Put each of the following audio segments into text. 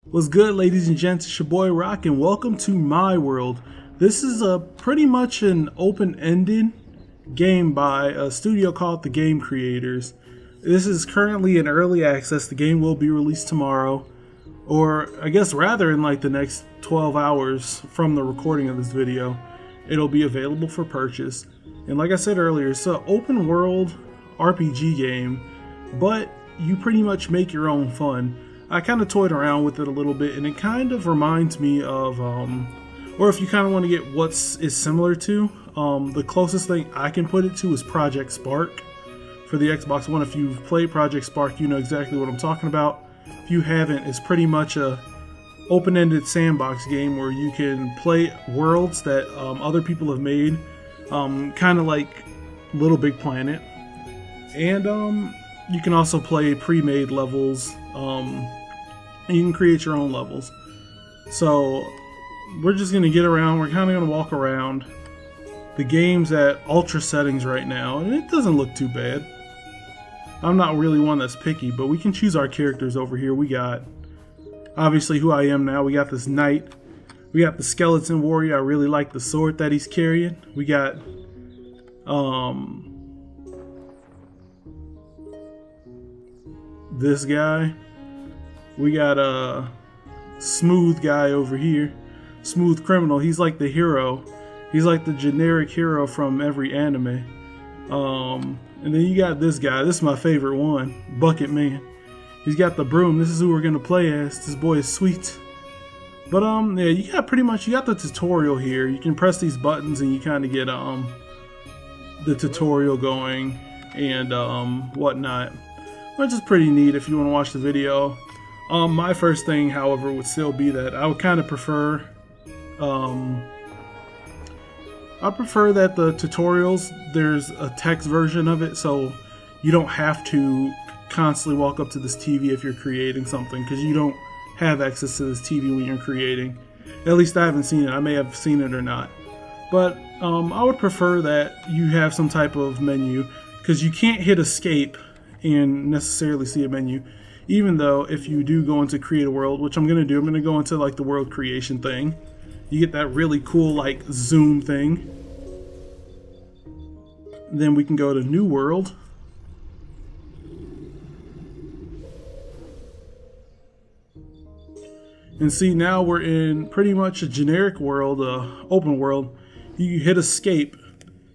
What's good, ladies and gents? It's your boy Rock, and welcome to MyWorld. This is pretty much an open-ended game by a studio called The Game Creators. This is currently in early access. The game will be released tomorrow, or I guess rather in like the next 12 hours from the recording of this video. It'll be available for purchase. And like I said earlier, it's an open world RPG game, but you pretty much make your own fun. I kind of toyed around with it a little bit, and it kind of reminds me of, or if you kind of want to get what's is similar to, the closest thing I can put it to is Project Spark for the Xbox One. If you've played Project Spark, you know exactly what I'm talking about. If you haven't, it's pretty much a open-ended sandbox game where you can play worlds that other people have made, kind of like Little Big Planet, and you can also play pre-made levels, and you can create your own levels. So we're just going to get around, we're kind of going to walk around. The game's at ultra settings right now, and it doesn't look too bad. I'm not really one that's picky, but we can choose our characters over here. We got, obviously, who I am now. We got this knight. We got the skeleton warrior. I really like the sword that he's carrying. We got, this guy. We got a smooth guy over here. Smooth criminal. He's like the hero. He's like the generic hero from every anime. And then you got this guy. This is my favorite one. Bucket Man. He's got the broom. This is who we're gonna play as. This boy is sweet. But yeah, you got the tutorial here. You can press these buttons and you kind of get the tutorial going and whatnot, which is pretty neat if you want to watch the video. My first thing, however, would still be that I would kind of prefer, I prefer that the tutorials, there's a text version of it, so you don't have to constantly walk up to this TV if you're creating something, because you don't have access to this TV when you're creating. At least I haven't seen it. I may have seen it or not. But I would prefer that you have some type of menu, because you can't hit escape and necessarily see a menu. Even though if you do go into create a world, which I'm going to do, I'm going to go into like the world creation thing. You get that really cool like zoom thing. Then we can go to new world. And see, now we're in pretty much a generic world, open world. You hit escape.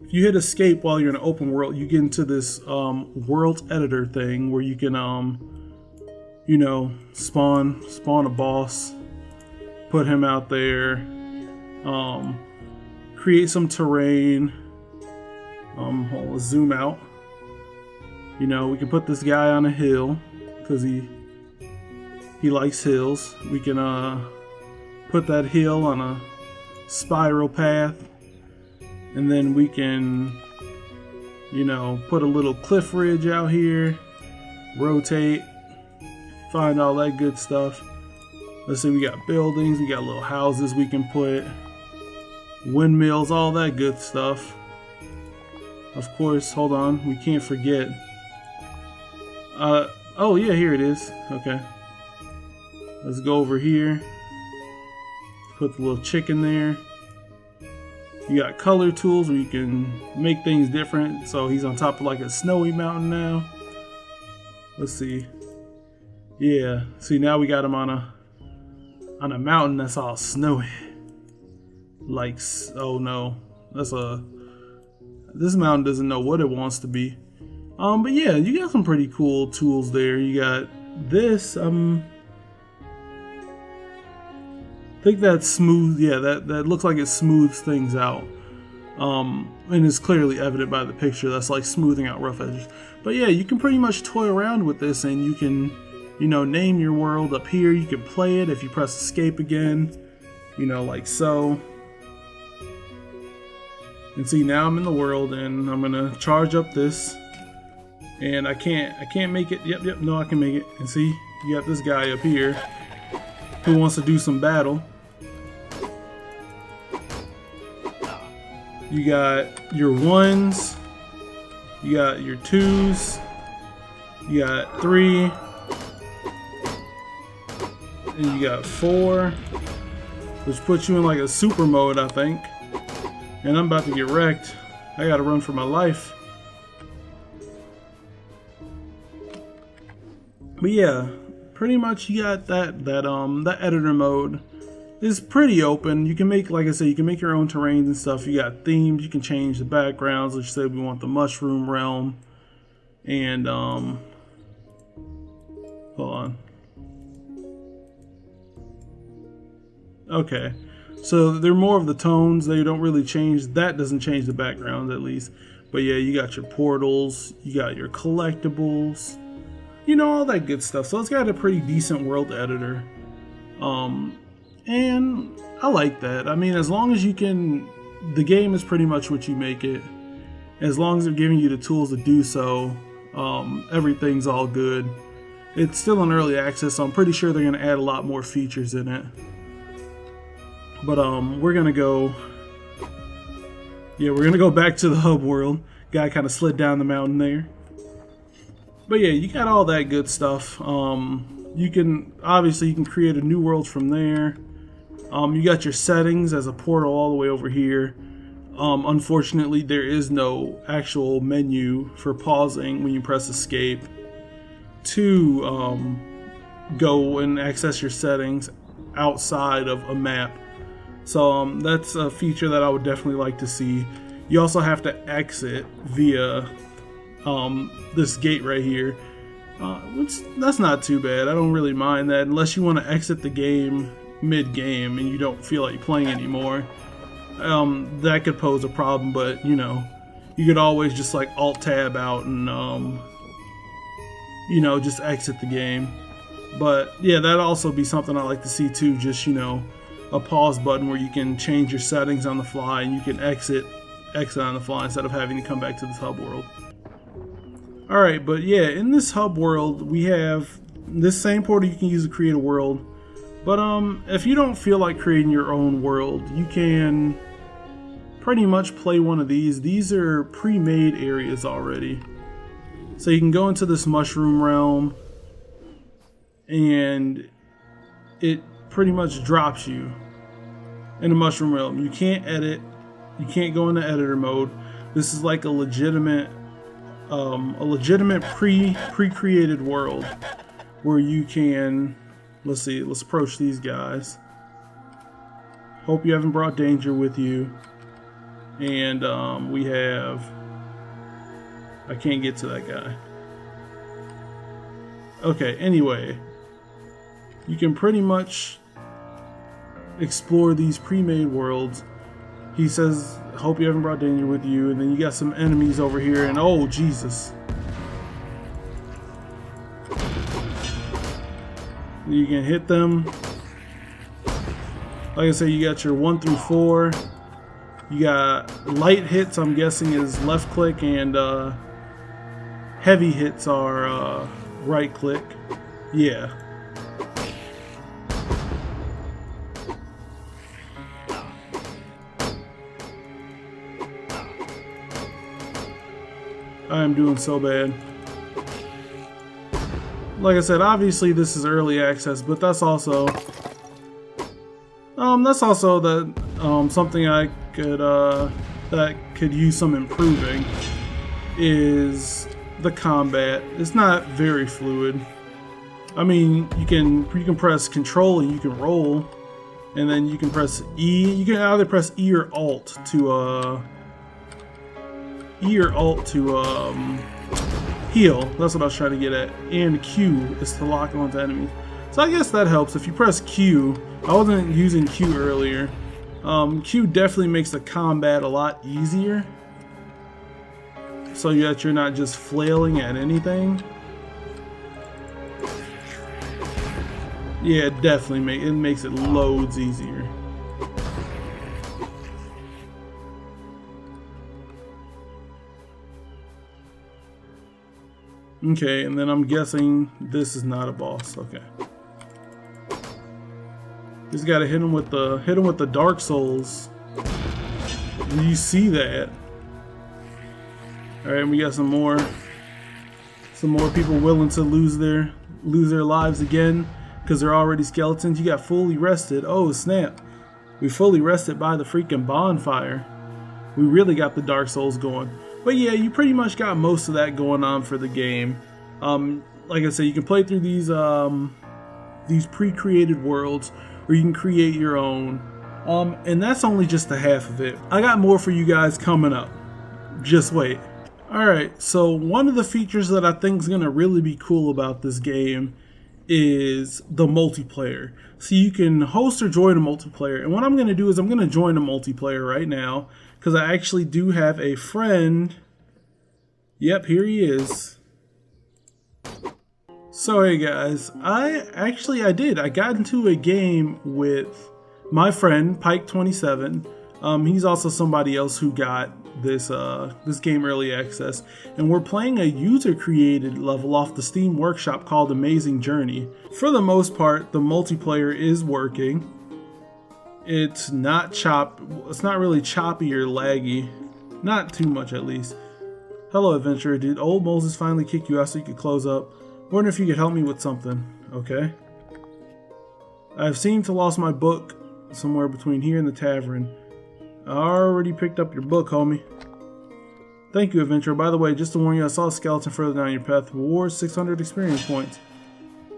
If you hit escape while you're in an open world, you get into this world editor thing where you can you know, spawn a boss, put him out there, create some terrain. Let's zoom out. You know, we can put this guy on a hill because he likes hills. We can put that hill on a spiral path, and then we can, you know, put a little cliff ridge out here, rotate, find all that good stuff. Let's see, we got buildings, we got little houses we can put, windmills, all that good stuff. Of course, hold on, we can't forget. Oh yeah, here it is. Okay. Let's go over here. Put the little chicken there. You got color tools where you can make things different. So he's on top of like a snowy mountain now. Let's see. Yeah, see, now we got him on a mountain that's all snowy. Like, oh no, this mountain doesn't know what it wants to be. But yeah, you got some pretty cool tools there. You got this, I think that's smooth. Yeah, that looks like it smooths things out. And it's clearly evident by the picture. That's like smoothing out rough edges. But yeah, you can pretty much toy around with this, and you can, you know, name your world up here. You can play it if you press escape again, you know, like so. And see, now I'm in the world, and I'm gonna charge up this, and I can't make it. Yep, no, I can make it. And see, you got this guy up here who wants to do some battle. You got your ones, you got your twos, you got three, And you got 4, which puts you in like a super mode, I think. And I'm about to get wrecked. I gotta run for my life. But yeah, pretty much you got that editor mode is pretty open. You can make, like I said, you can make your own terrains and stuff. You got themes, you can change the backgrounds. Let's say we want the mushroom realm. And hold on. Okay. So they're more of the tones. They don't really change. That doesn't change the background, at least. But yeah, you got your portals, you got your collectibles, you know, all that good stuff. So it's got a pretty decent world editor. And I like that. I mean, as long as you can, the game is pretty much what you make it. As long as they're giving you the tools to do so, everything's all good. It's still in early access, so I'm pretty sure they're going to add a lot more features in it. But we're gonna go back to the hub world. Guy kind of slid down the mountain there. But yeah, you got all that good stuff. You can create a new world from there. You got your settings as a portal all the way over here. Unfortunately, there is no actual menu for pausing when you press escape to go and access your settings outside of a map. So that's a feature that I would definitely like to see. You also have to exit via this gate right here. That's not too bad. I don't really mind that, unless you want to exit the game mid-game and you don't feel like playing anymore. That could pose a problem, but you know, you could always just like Alt-Tab out and you know, just exit the game. But yeah, that'd also be something I like to see too. Just, you know, a pause button where you can change your settings on the fly and you can exit on the fly instead of having to come back to this hub world. Alright, but yeah, in this hub world we have this same portal you can use to create a world. But if you don't feel like creating your own world, you can pretty much play one of these. These are pre-made areas already. So you can go into this mushroom realm and it pretty much drops you in the mushroom realm. You can't edit, you can't go into editor mode. This is like a legitimate pre-created world where you can, let's see, let's approach these guys. Hope you haven't brought danger with you. And we have, I can't get to that guy. Okay, anyway, you can pretty much explore these pre-made worlds. He says, hope you haven't brought danger with you. And then you got some enemies over here, and oh Jesus, you can hit them. Like I said, you got your 1 through 4. You got light hits, I'm guessing is left click, and heavy hits are right click. Yeah. I am doing so bad. Like I said, obviously this is early access, but that's also something I could that could use some improving is the combat. It's not very fluid. I mean, you can press control and you can roll, and then you can press E. You can either press E or Alt to heal. That's what I was trying to get at. And Q is to lock onto enemies. So I guess that helps. If you press Q, I wasn't using Q earlier. Q definitely makes the combat a lot easier, so that you're not just flailing at anything. Yeah, it definitely makes it loads easier. Okay, and then I'm guessing this is not a boss. Okay. Just gotta hit him with the Dark Souls. You see that? All right, we got some more people willing to lose their lives again. because they're already skeletons. You got fully rested. Oh snap, we fully rested by the freaking bonfire. We really got the Dark Souls going. But yeah, you pretty much got most of that going on for the game. Like I said, you can play through these pre-created worlds, or you can create your own. And that's only just the half of it. I got more for you guys coming up. Just wait. Alright, so one of the features that I think is going to really be cool about this game is the multiplayer. So you can host or join a multiplayer. And what I'm going to do is I'm going to join a multiplayer right now, because I actually do have a friend. Yep, here he is. So hey guys, I got into a game with my friend Pike27. He's also somebody else who got this game early access, and we're playing a user created level off the Steam Workshop called Amazing Journey. For the most part, the multiplayer is working. It's not really choppy or laggy, not too much at least. Hello adventurer, did old Moses finally kick you out so you could close up? Wonder if you could help me with something. Okay. I've seemed to lost my book somewhere between here and the tavern. I already picked up your book, homie. Thank you, adventurer. By the way, just to warn you, I saw a skeleton further down your path. Rewards 600 experience points.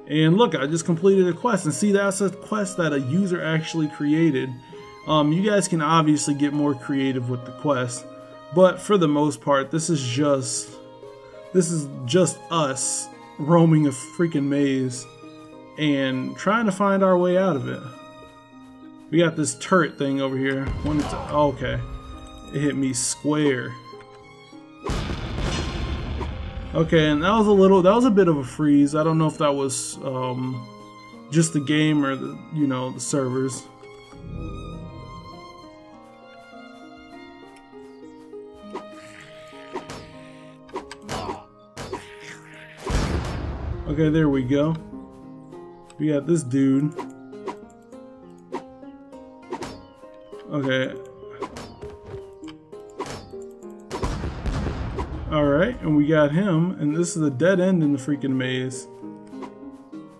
And look, I just completed a quest. And see, that's a quest that a user actually created. You guys can obviously get more creative with the quest, but for the most part, this is just us roaming a freaking maze and trying to find our way out of it. We got this turret thing over here. Okay, it hit me square. Okay, and that was a bit of a freeze. I don't know if that was just the game or the servers. Okay, there we go. We got this dude. Okay. Alright, and we got him, and this is a dead end in the freaking maze.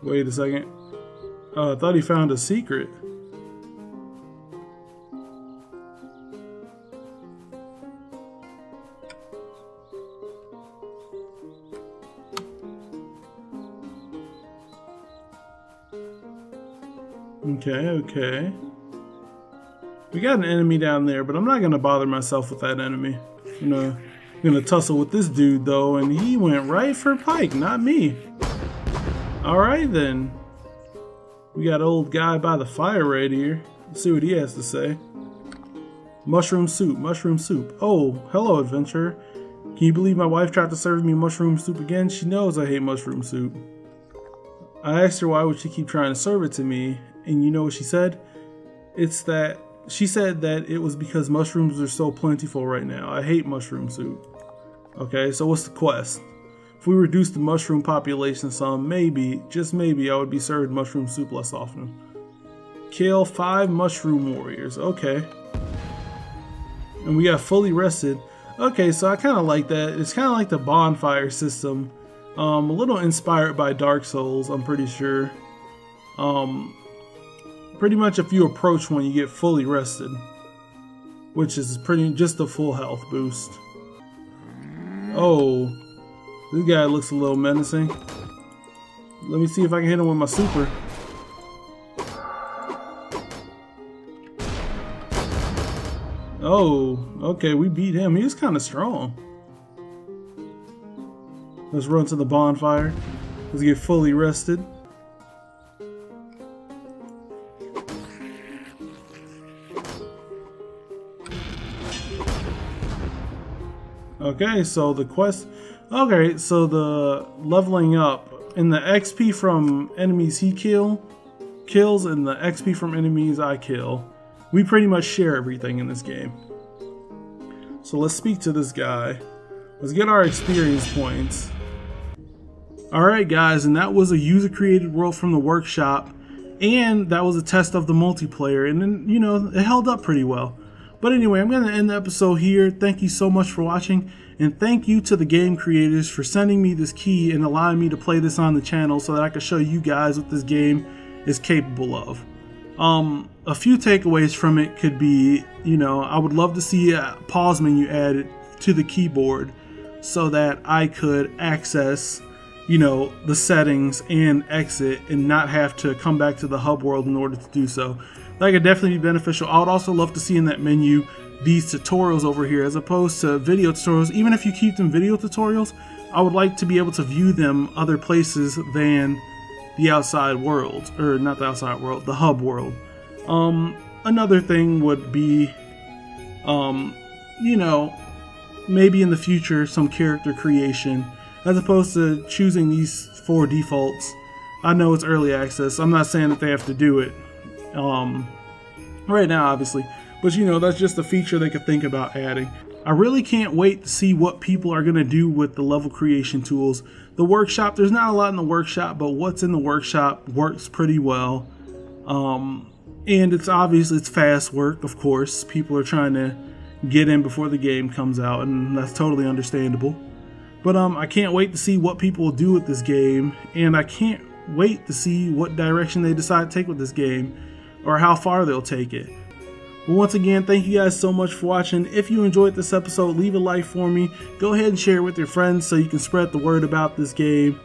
Wait a second. Oh, I thought he found a secret. Okay. We got an enemy down there, but I'm not gonna bother myself with that enemy. I'm gonna tussle with this dude though, and he went right for Pike, not me. Alright then. We got old guy by the fire right here. Let's see what he has to say. Mushroom soup, mushroom soup. Oh, hello adventurer. Can you believe my wife tried to serve me mushroom soup again? She knows I hate mushroom soup. I asked her why would she keep trying to serve it to me, and you know what she said? She said that it was because mushrooms are so plentiful right now. I hate mushroom soup. Okay, so what's the quest? If we reduce the mushroom population some, maybe, just maybe, I would be served mushroom soup less often. Kill 5 mushroom warriors. Okay. And we got fully rested. Okay, so I kind of like that. It's kind of like the bonfire system. A little inspired by Dark Souls, I'm pretty sure. Pretty much if you approach one, you get fully rested, which is just a full health boost. Oh, this guy looks a little menacing. Let me see if I can hit him with my super. Oh, okay, we beat him. He was kind of strong. Let's run to the bonfire. Let's get fully rested. Okay, so the quest. Okay, so the leveling up and the XP from enemies he kills and the XP from enemies I kill. We pretty much share everything in this game. So let's speak to this guy. Let's get our experience points. Alright guys, and that was a user created world from the workshop, and that was a test of the multiplayer, and then it held up pretty well. But anyway, I'm going to end the episode here. Thank you so much for watching, and thank you to the game creators for sending me this key and allowing me to play this on the channel so that I can show you guys what this game is capable of. A few takeaways from it could be, I would love to see a pause menu added to the keyboard so that I could access, the settings and exit and not have to come back to the hub world in order to do so. That could definitely be beneficial. I would also love to see in that menu these tutorials over here as opposed to video tutorials. Even if you keep them video tutorials, I would like to be able to view them other places than the outside world, or not the outside world, the hub world. Another thing would be, maybe in the future some character creation as opposed to choosing these 4 defaults. I know it's early access. I'm not saying that they have to do it right now, obviously, but that's just a feature they could think about adding. I really can't wait to see what people are going to do with the level creation tools. The workshop, there's not a lot in the workshop, but what's in the workshop works pretty well. And it's fast work, of course. People are trying to get in before the game comes out, and that's totally understandable. But I can't wait to see what people will do with this game, and I can't wait to see what direction they decide to take with this game, or how far they'll take it. But once again, thank you guys so much for watching. If you enjoyed this episode, leave a like for me. Go ahead and share it with your friends so you can spread the word about this game.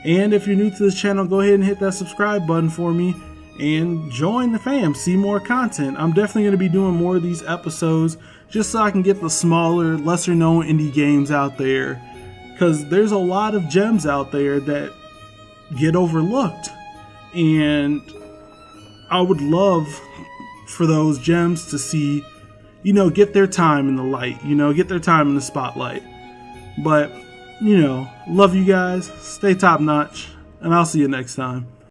And if you're new to this channel, go ahead and hit that subscribe button for me and join the fam, see more content. I'm definitely going to be doing more of these episodes just so I can get the smaller, lesser known indie games out there, because there's a lot of gems out there that get overlooked, and I would love for those gems to see, get their time in the light, get their time in the spotlight. But, love you guys, stay top notch, and I'll see you next time.